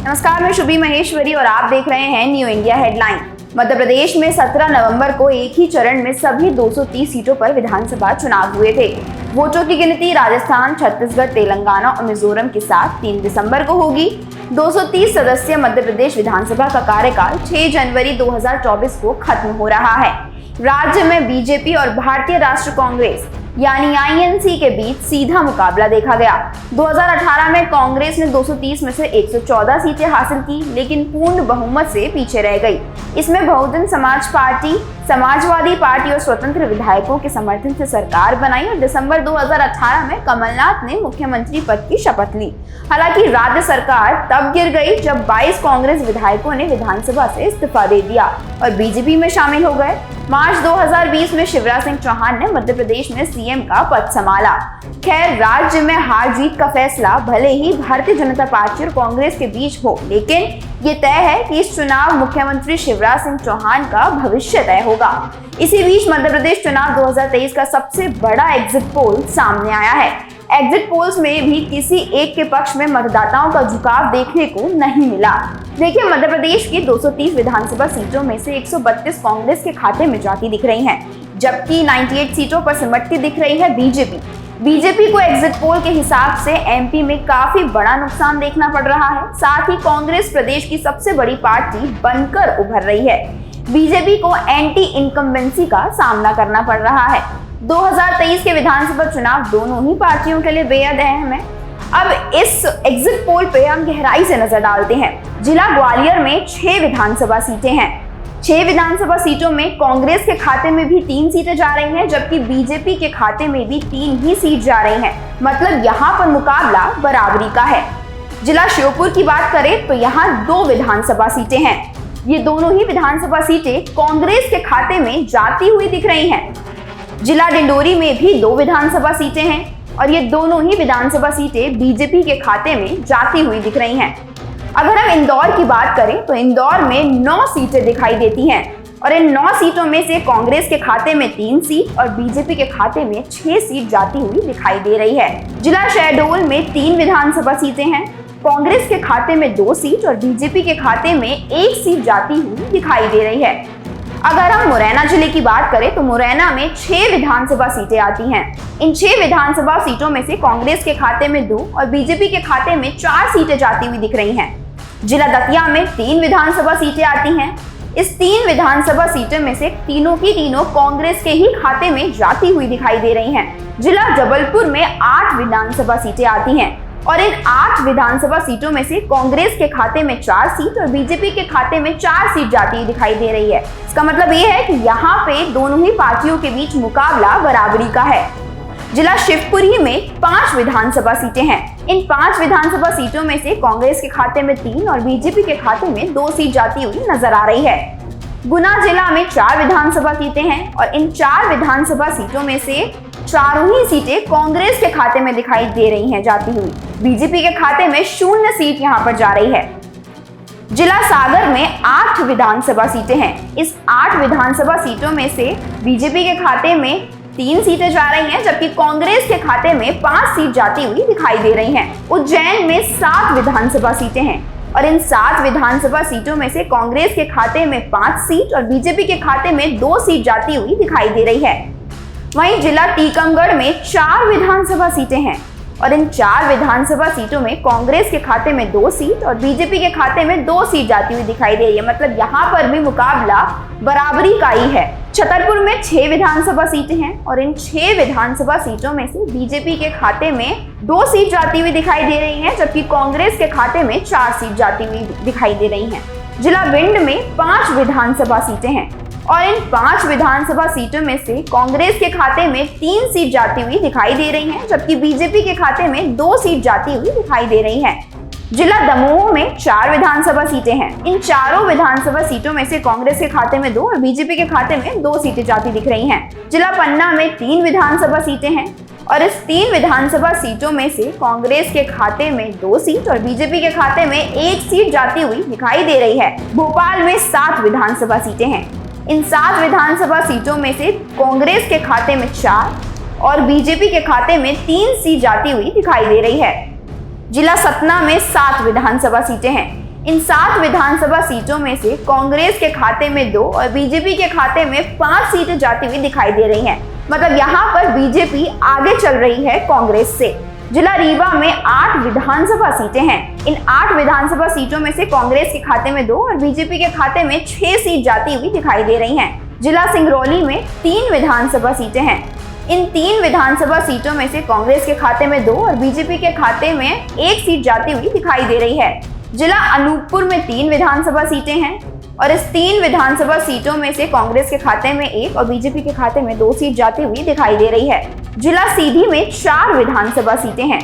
नमस्कार, मैं शुभी महेश्वरी और आप देख रहे हैं new India headline. Madhya Pradesh में 17 नवंबर को एक ही चरण में सभी 230 सीटों पर विधानसभा चुनाव हुए थे। वोटों की गिनती राजस्थान, छत्तीसगढ़, तेलंगाना और मिजोरम के साथ 3 दिसंबर को होगी। 230 सदस्य मध्य प्रदेश विधानसभा का कार्यकाल 6 जनवरी 2024 को खत्म हो रहा है। राज्य में बीजेपी और भारतीय राष्ट्रीय कांग्रेस यानी आईएनसी के बीच सीधा मुकाबला देखा गया। 2018 में कांग्रेस ने 230 में से 114 सीटें हासिल की, लेकिन पूर्ण बहुमत से पीछे रह गई। इसमें बहुजन समाज पार्टी, समाजवादी पार्टी और स्वतंत्र विधायकों के समर्थन से सरकार बनाई और दिसंबर 2018 में कमलनाथ ने मुख्यमंत्री पद की शपथ ली। हालांकि राज्य सरकार तब गिर गई जब 22 कांग्रेस विधायकों ने विधानसभा से इस्तीफा दे दिया और बीजेपी में शामिल हो गए। मार्च 2020 में शिवराज सिंह चौहान ने मध्य प्रदेश में सीएम का पद संभाला। खैर, राज्य में हार जीत का फैसला भले ही भारतीय जनता पार्टी और कांग्रेस के बीच हो, लेकिन ये तय है कि इस चुनाव मुख्यमंत्री शिवराज सिंह चौहान का भविष्य तय होगा। इसी बीच मध्य प्रदेश चुनाव 2023 का सबसे बड़ा एग्जिट पोल सामने आया है। एग्जिट पोल्स में भी किसी एक के पक्ष में मतदाताओं का झुकाव देखने को नहीं मिला। देखिए, मध्य प्रदेश की 230 विधानसभा सीटों में से 132 कांग्रेस के खाते में जाती दिख रही हैं, जबकि 98 सीटों पर सिमटती दिख रही है बीजेपी को एग्जिट पोल के हिसाब से एमपी में काफी बड़ा नुकसान देखना पड़ रहा है। साथ ही कांग्रेस प्रदेश की सबसे बड़ी पार्टी बनकर उभर रही है। बीजेपी को एंटी इनकम्बेंसी का सामना करना पड़ रहा है। 2023 के विधानसभा चुनाव दोनों ही पार्टियों के लिए बेहद अहम है। अब इस एग्जिट पोल पे हम गहराई से नजर डालते हैं। जिला ग्वालियर में 6 विधानसभा सीटें हैं। 6 विधानसभा सीटों में कांग्रेस के खाते में भी 3 सीटें जा रही हैं, जबकि बीजेपी के खाते में भी 3 ही सीट जा रही हैं। मतलब यहाँ पर मुकाबला बराबरी का है। जिला श्योपुर की बात करें तो यहाँ 2 विधानसभा सीटें हैं। ये दोनों ही विधानसभा सीटें कांग्रेस के खाते में जाती हुई दिख रही हैं। जिला डिंडोरी में भी 2 विधानसभा सीटें हैं और ये दोनों ही विधानसभा सीटें बीजेपी के खाते में जाती हुई दिख रही हैं। अगर हम इंदौर की बात करें तो इंदौर में 9 सीटें दिखाई देती हैं और इन 9 सीटों में से कांग्रेस के खाते में 3 सीट और बीजेपी के खाते में 6 सीट जाती हुई दिखाई दे रही है। जिला शहडोल में 3 विधानसभा सीटें हैं। कांग्रेस के खाते में 2 सीट और बीजेपी के खाते में 1 सीट जाती हुई दिखाई दे रही है। अगर हम मुरैना जिले की बात करें तो मुरैना में 6 विधानसभा सीटें आती हैं। इन 6 विधानसभा सीटों में से कांग्रेस के खाते में 2 और बीजेपी के खाते में 4 सीटें जाती हुई दिख रही हैं। जिला दतिया में 3 विधानसभा सीटें आती हैं। इस 3 विधानसभा सीटों में से तीनों की तीनों कांग्रेस के ही खाते में जाती हुई दिखाई दे रही हैं। जिला जबलपुर में 8 विधानसभा सीटें आती हैं और इन 8 विधानसभा सीटों में से कांग्रेस के खाते में 4 सीट और बीजेपी के खाते में 4 सीट जाती हुई दिखाई दे रही है। इसका मतलब ये है कि यहाँ पे दोनों ही पार्टियों के बीच मुकाबला बराबरी का है। जिला शिवपुरी में 5 विधानसभा सीटें हैं। इन 5 विधानसभा सीटों में से कांग्रेस के खाते में 3 और बीजेपी के खाते में 2 सीट जाती हुई नजर आ रही है। गुना जिला में 4 विधानसभा सीटें हैं और इन 4 विधानसभा सीटों में से चारों ही सीटें कांग्रेस के खाते में दिखाई दे रही हैं जाती हुई। बीजेपी के खाते में 0 सीट यहां पर जा रही है। जिला सागर में 8 विधानसभा सीटें हैं। इस 8 विधानसभा सीटों में से बीजेपी के खाते में 3 सीटें जा रही हैं, जबकि कांग्रेस के खाते में 5 सीट जाती हुई दिखाई दे रही हैं। उज्जैन में 7 विधानसभा सीटें हैं और इन 7 विधानसभा सीटों में से कांग्रेस के खाते में 5 सीट और बीजेपी के खाते में 2 सीट जाती हुई दिखाई दे रही है। वहीं जिला टीकमगढ़ में 4 विधानसभा सीटें हैं और इन 4 विधानसभा सीटों में कांग्रेस के खाते में 2 सीट और बीजेपी के खाते में 2 सीट जाती हुई दिखाई दे रही है। मतलब यहाँ पर भी मुकाबला बराबरी का ही है। छतरपुर में 6 विधानसभा सीटें हैं और इन 6 विधानसभा सीटों में से बीजेपी के खाते में 2 सीट जाती हुई दिखाई दे रही हैं, जबकि कांग्रेस के खाते में 4 सीट जाती हुई दिखाई दे रही हैं। जिला भिंड में 5 विधानसभा सीटें हैं और इन 5 विधानसभा सीटों में से कांग्रेस के खाते में 3 सीट जाती हुई दिखाई दे रही हैं, जबकि बीजेपी के खाते में 2 सीट जाती हुई दिखाई दे रही हैं। जिला दमोह में 4 विधानसभा सीटें हैं। इन चारों विधानसभा सीटों में से कांग्रेस के खाते में 2 और बीजेपी के खाते में 2 सीटें जाती दिख रही हैं। जिला पन्ना में 3 विधानसभा सीटें हैं और इस 3 विधानसभा सीटों में से कांग्रेस के खाते में 2 सीट और बीजेपी के खाते में 1 सीट जाती हुई दिखाई दे रही है। भोपाल में 7 विधानसभा सीटें हैं। इन 7 विधानसभा सीटों में से कांग्रेस के खाते में 4 और बीजेपी के खाते में 3 सीट जाती हुई दिखाई दे रही है। जिला सतना में 7 विधानसभा सीटें हैं। इन 7 विधानसभा सीटों में से कांग्रेस के खाते में 2 और बीजेपी के खाते में 5 सीटें जाती हुई दिखाई दे रही हैं। मतलब यहाँ पर बीजेपी आगे चल रही है कांग्रेस से। जिला रीवा में 8 विधानसभा सीटें हैं। इन 8 विधानसभा सीटों में से कांग्रेस के खाते में 2 और बीजेपी के खाते में 6 सीट जाती हुई दिखाई दे रही हैं। जिला सिंगरौली में 3 विधानसभा सीटें हैं। इन 3 विधानसभा सीटों में से कांग्रेस के खाते में 2 और बीजेपी के खाते में 1 सीट जाती हुई दिखाई दे रही है। जिला अनूपपुर में 3 विधानसभा सीटें हैं और इस 3 विधानसभा सीटों में से कांग्रेस के खाते में 1 और बीजेपी के खाते में 2 सीट जाती हुई दिखाई दे रही है। जिला सीधी में 4 विधानसभा सीटें हैं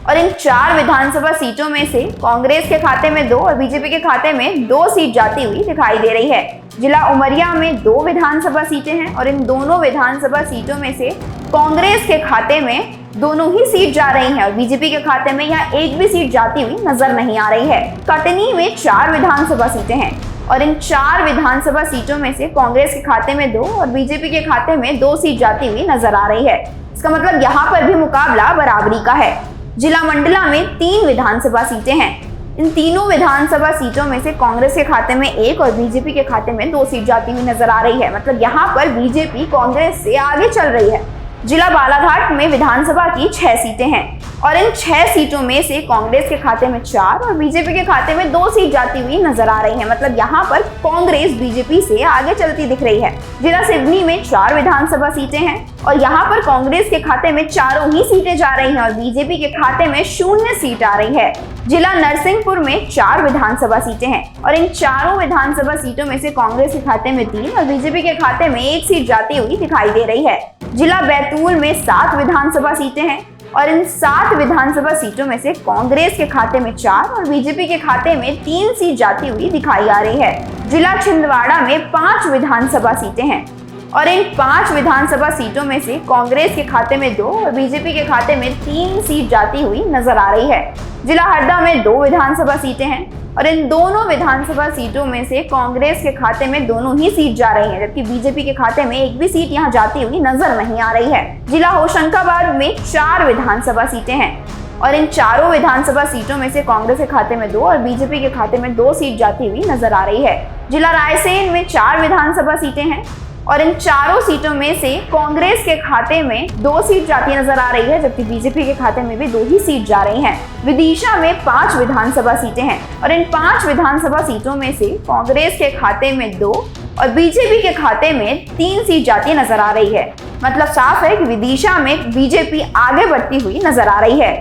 और इन 4 विधानसभा सीटों में से कांग्रेस के खाते में 2 और बीजेपी के खाते में 2 सीट जाती हुई दिखाई दे रही है। जिला उमरिया में 2 विधानसभा सीटें हैं और इन दोनों विधानसभा सीटों में से कांग्रेस के खाते में दोनों ही सीट जा रही हैं और बीजेपी के खाते में यहाँ 1 भी सीट जाती हुई नजर नहीं आ रही है। कटनी में 4 विधानसभा सीटें हैं और इन 4 विधानसभा सीटों में से कांग्रेस के खाते में 2 और बीजेपी के खाते में 2 सीट जाती हुई नजर आ रही है। इसका मतलब यहाँ पर भी मुकाबला बराबरी का है। जिला मंडला में 3 विधानसभा सीटें हैं। इन तीनों विधानसभा सीटों में से कांग्रेस के खाते में 1 और बीजेपी के खाते में 2 सीट जाती हुई नजर आ रही है। मतलब यहाँ पर बीजेपी कांग्रेस से आगे चल रही है। जिला बालाघाट में विधानसभा की 6 सीटें हैं और इन 6 सीटों में से कांग्रेस के खाते में 4 और बीजेपी के खाते में 2 सीट जाती हुई नजर आ रही है। मतलब यहाँ पर कांग्रेस बीजेपी से आगे चलती दिख रही है। जिला सिवनी में 4 विधानसभा सीटें हैं और यहाँ पर कांग्रेस के खाते में चारों ही सीटें जा रही हैं और बीजेपी के खाते में 0 सीट आ रही है। जिला नरसिंहपुर में 4 विधानसभा सीटें हैं और इन चारों विधानसभा सीटों में से कांग्रेस के खाते में 3 और बीजेपी के खाते में 1 सीट जाती हुई दिखाई दे रही है। जिला बैतूल में 7 विधानसभा सीटें हैं और इन 7 विधानसभा सीटों में से कांग्रेस के खाते में 4 और बीजेपी के खाते में 3 सीट जाती हुई दिखाई आ रही है। जिला छिंदवाड़ा में 5 विधानसभा सीटें हैं और इन 5 विधानसभा सीटों में से कांग्रेस के खाते में 2 और बीजेपी के खाते में 3 सीट जाती हुई नजर आ रही है। जिला हरदा में 2 विधानसभा सीटें हैं और इन दोनों विधानसभा सीटों में से कांग्रेस के खाते में दोनों ही सीट जा रही हैं, जबकि बीजेपी के खाते में 1 भी सीट यहां जाती हुई नजर नहीं आ रही है। जिला होशंगाबाद में 4 विधानसभा सीटें हैं और इन चारों विधानसभा सीटों में से कांग्रेस के खाते में 2 और बीजेपी के खाते में 2 सीट जाती हुई नजर आ रही है। जिला रायसेन में 4 विधानसभा सीटें हैं और इन चारों सीटों में से कांग्रेस के खाते में 2 सीट जाती नजर आ रही है, जबकि बीजेपी के खाते में भी 2 ही सीट जा रही हैं। विदिशा में 5 विधानसभा सीटें हैं और इन 5 विधानसभा सीटों में से कांग्रेस के खाते में 2 और बीजेपी के खाते में 3 सीट जाती नजर आ रही है। मतलब साफ है कि विदिशा में बीजेपी आगे बढ़ती हुई नजर आ रही है।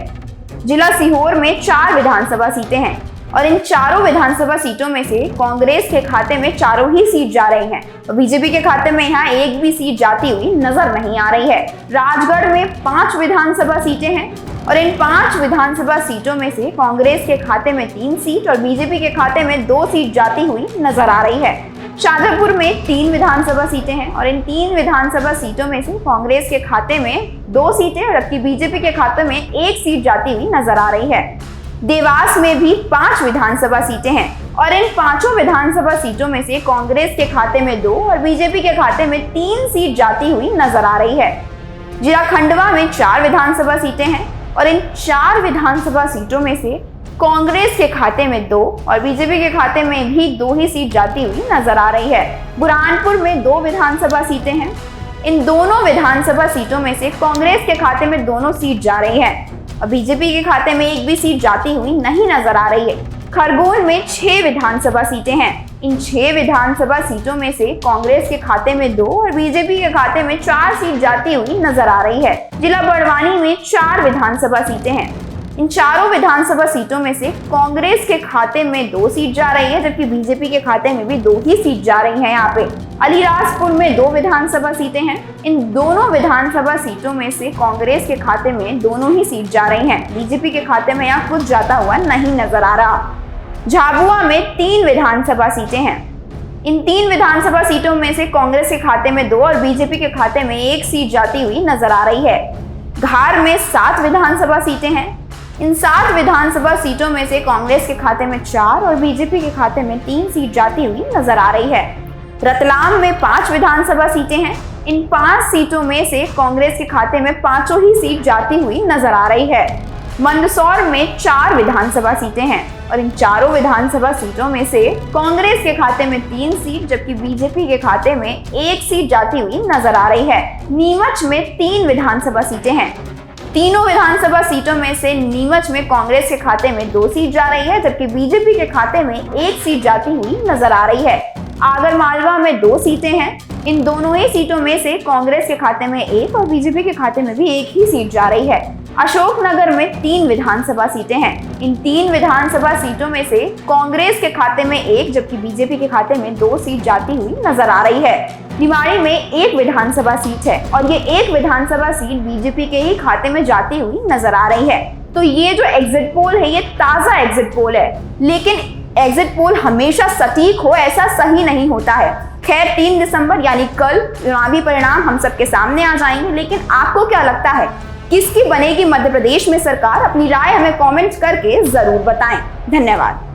जिला सीहोर में 4 विधानसभा सीटें हैं और इन चारों विधानसभा सीटों में से कांग्रेस के खाते में चारों ही सीट जा रही हैं और बीजेपी के खाते में यहाँ 1 भी सीट जाती हुई नजर नहीं आ रही है। राजगढ़ में 5 विधानसभा सीटें हैं और इन 5 विधानसभा सीटों में से कांग्रेस के खाते में 3 सीट और बीजेपी के खाते में 2 सीट जाती हुई नजर आ रही है। शाजापुर में 3 विधानसभा सीटें हैं और इन 3 विधानसभा सीटों में से कांग्रेस के खाते में 2 सीटें जबकि बीजेपी के खाते में 1 सीट जाती हुई नजर आ रही है। देवास में भी 5 विधानसभा सीटें हैं और इन 5 विधानसभा सीटों में से कांग्रेस के खाते में 2 और बीजेपी के खाते में 3 सीट जाती हुई नजर आ रही है। जिला खंडवा में 4 विधानसभा सीटें हैं और इन 4 विधानसभा सीटों में से कांग्रेस के खाते में 2 और बीजेपी के खाते में भी 2 ही सीट जाती हुई नजर आ रही है। बुरहानपुर में 2 विधानसभा सीटें हैं। इन दोनों विधानसभा सीटों में से कांग्रेस के खाते में दोनों सीट जा रही हैं और बीजेपी के खाते में 1 भी सीट जाती हुई नहीं नजर आ रही है। खरगोन में 6 विधानसभा सीटें हैं। इन 6 विधानसभा सीटों में से कांग्रेस के खाते में 2 और बीजेपी के खाते में 4 सीट जाती हुई नजर आ रही है। जिला बड़वानी में 4 विधानसभा सीटें हैं। इन चारों विधानसभा सीटों में से कांग्रेस के खाते में 2 सीट जा रही है जबकि बीजेपी के खाते में भी 2 ही सीट जा रही हैं। यहाँ पे अलीराजपुर में 2 विधानसभा सीटें हैं। इन दोनों विधानसभा सीटों में से कांग्रेस के खाते में दोनों ही सीट जा रही हैं। बीजेपी के खाते में यहाँ कुछ जाता हुआ नहीं नजर आ रहा। झाबुआ में 3 विधानसभा सीटें हैं। इन 3 विधानसभा सीटों में से कांग्रेस के खाते में 2 और बीजेपी के खाते में 1 सीट जाती हुई नजर आ रही है। धार में 7 विधानसभा सीटें हैं। इन 7 विधानसभा सीटों में से कांग्रेस के खाते में 4 और बीजेपी के खाते में 3 सीट जाती हुई नजर आ रही है। रतलाम में 5 विधानसभा सीटें हैं। इन 5 सीटों में से कांग्रेस के खाते में 5 ही सीट जाती हुई नजर आ रही है। मंदसौर में 4 विधानसभा सीटें हैं और इन चारों विधानसभा सीटों में से कांग्रेस के खाते में 3 सीट जबकि बीजेपी के खाते में 1 सीट जाती हुई नजर आ रही है। नीमच में 3 विधानसभा सीटें हैं। तीनों विधानसभा सीटों में से नीमच में कांग्रेस के खाते में 2 सीट जा रही है जबकि बीजेपी के खाते में 1 सीट जाती हुई नजर आ रही है। आगरमालवा में 2 सीटें हैं। इन दोनों ही सीटों में से कांग्रेस के खाते में 1 और बीजेपी के खाते में भी 1 ही सीट जा रही है। अशोकनगर में 3 विधानसभा सीटें हैं। इन 3 विधानसभा सीटों में से कांग्रेस के खाते में 1 जबकि बीजेपी के खाते में 2 सीट जाती हुई नजर आ रही है। निवाड़ी में 1 विधानसभा सीट है और ये 1 विधानसभा सीट बीजेपी के ही खाते में जाती हुई नजर आ रही है। तो ये जो एग्जिट पोल है ये ताजा एग्जिट पोल है, लेकिन एग्जिट पोल हमेशा सटीक हो ऐसा सही नहीं होता है। खैर 3 दिसंबर यानी कल चुनावी परिणाम हम सबके सामने आ जाएंगे, लेकिन आपको क्या लगता है किसकी बनेगी मध्य प्रदेश में सरकार? अपनी राय हमें कमेंट्स करके जरूर बताएं। धन्यवाद।